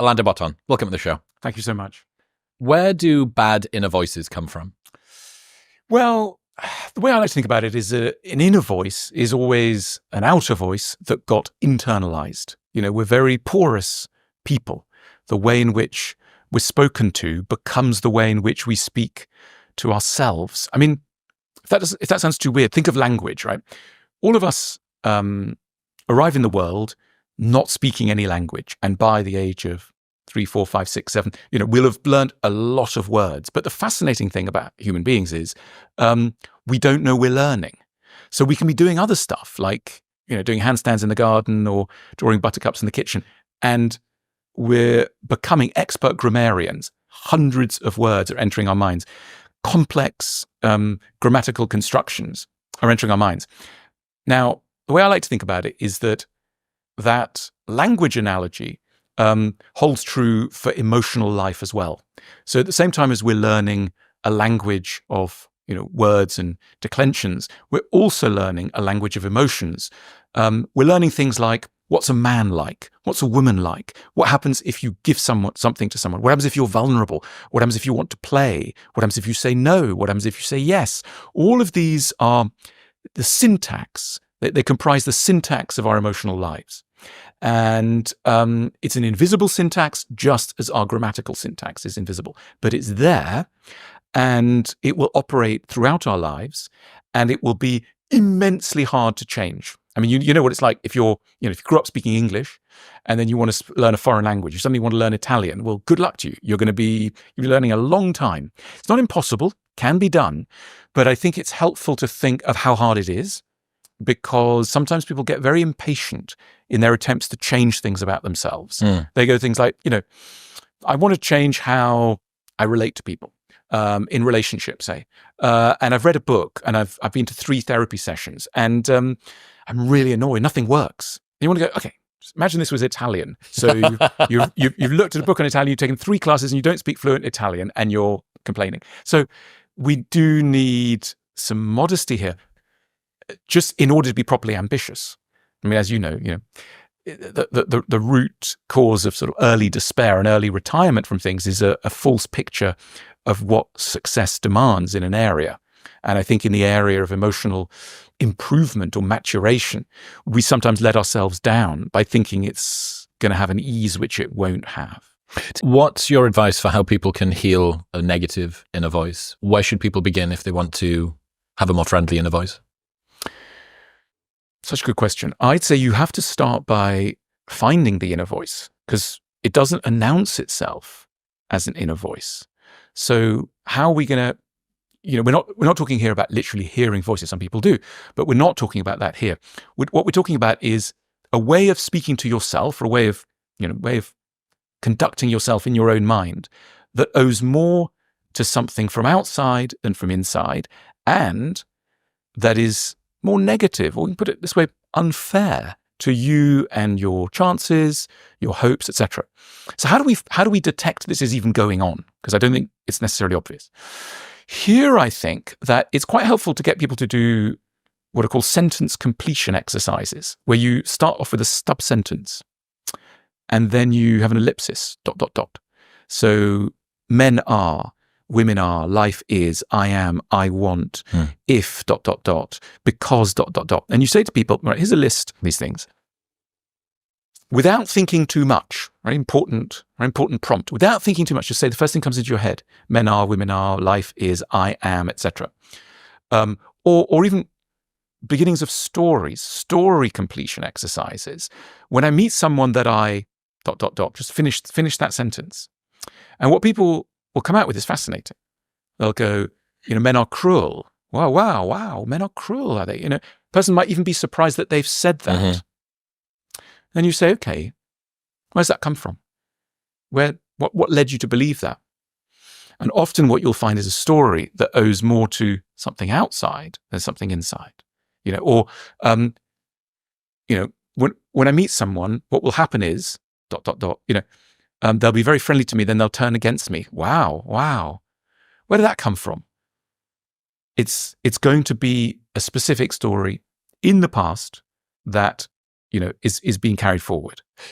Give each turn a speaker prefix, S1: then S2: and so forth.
S1: Alain de Botton, welcome to the show.
S2: Thank you so much.
S1: Where do bad inner voices come from?
S2: Well, the way I like to think about it is an inner voice is always an outer voice that got internalized. We're very porous people. The way in which we're spoken to becomes the way in which we speak to ourselves. I mean, if that sounds too weird, think of language, right? All of us arrive in the world not speaking any language. And by the age of 3, 4, 5, 6, 7, we'll have learned a lot of words. But the fascinating thing about human beings is we don't know we're learning. So we can be doing other stuff like, doing handstands in the garden or drawing buttercups in the kitchen. And we're becoming expert grammarians. Hundreds of words are entering our minds. Complex grammatical constructions are entering our minds. Now, the way I like to think about it is that language analogy holds true for emotional life as well. So at the same time as we're learning a language of words and declensions, we're also learning a language of emotions. We're learning things like, what's a man like? What's a woman like? What happens if you give something to someone? What happens if you're vulnerable? What happens if you want to play? What happens if you say no? What happens if you say yes? All of these are the syntax. They comprise the syntax of our emotional lives. And it's an invisible syntax, just as our grammatical syntax is invisible. But it's there, and it will operate throughout our lives, and it will be immensely hard to change. I mean, you know what it's like if if you grew up speaking English and then you want to learn a foreign language, you suddenly want to learn Italian. Well, good luck to you. You'll be learning a long time. It's not impossible, can be done, but I think it's helpful to think of how hard it is, because sometimes people get very impatient in their attempts to change things about themselves. They go things like, I want to change how I relate to people. In relationships, say. And I've read a book and I've been to 3 therapy sessions, and I'm really annoyed. Nothing works. And you want to go, okay, imagine this was Italian. So you've looked at a book on Italian, you've taken 3 classes and you don't speak fluent Italian and you're complaining. So we do need some modesty here, just in order to be properly ambitious. I mean, as you know, the root cause of sort of early despair and early retirement from things is a false picture of what success demands in an area. And I think in the area of emotional improvement or maturation, we sometimes let ourselves down by thinking it's going to have an ease which it won't have.
S1: What's your advice for how people can heal a negative inner voice? Where should people begin if they want to have a more friendly inner voice?
S2: Such a good question. I'd say you have to start by finding the inner voice, because it doesn't announce itself as an inner voice. So how are we going to, we're not talking here about literally hearing voices. Some people do, but we're not talking about that here. What we're talking about is a way of speaking to yourself, or a way of conducting yourself in your own mind that owes more to something from outside than from inside, and that is more negative, or we can put it this way, unfair to you and your chances, your hopes, etc. So how do we detect this is even going on? Because I don't think it's necessarily obvious. Here, I think that it's quite helpful to get people to do what are called sentence completion exercises, where you start off with a stub sentence, and then you have an ellipsis, ... So men are, women are, life is, I am, I want, if ... because ... And you say to people, right, here's a list of these things. Without thinking too much, very important prompt. Without thinking too much, just say the first thing comes into your head. Men are, women are, life is, I am, etc. Or even beginnings of stories, story completion exercises. When I meet someone that I ... just finish that sentence. And what people will come out with is fascinating. They'll go, men are cruel. Wow, men are cruel, are they? Person might even be surprised that they've said that. Mm-hmm. Then you say, okay, where's that come from? What led you to believe that? And often what you'll find is a story that owes more to something outside than something inside. When I meet someone, what will happen is ... they'll be very friendly to me, then they'll turn against me. Wow. Where did that come from? It's going to be a specific story in the past that, is being carried forward.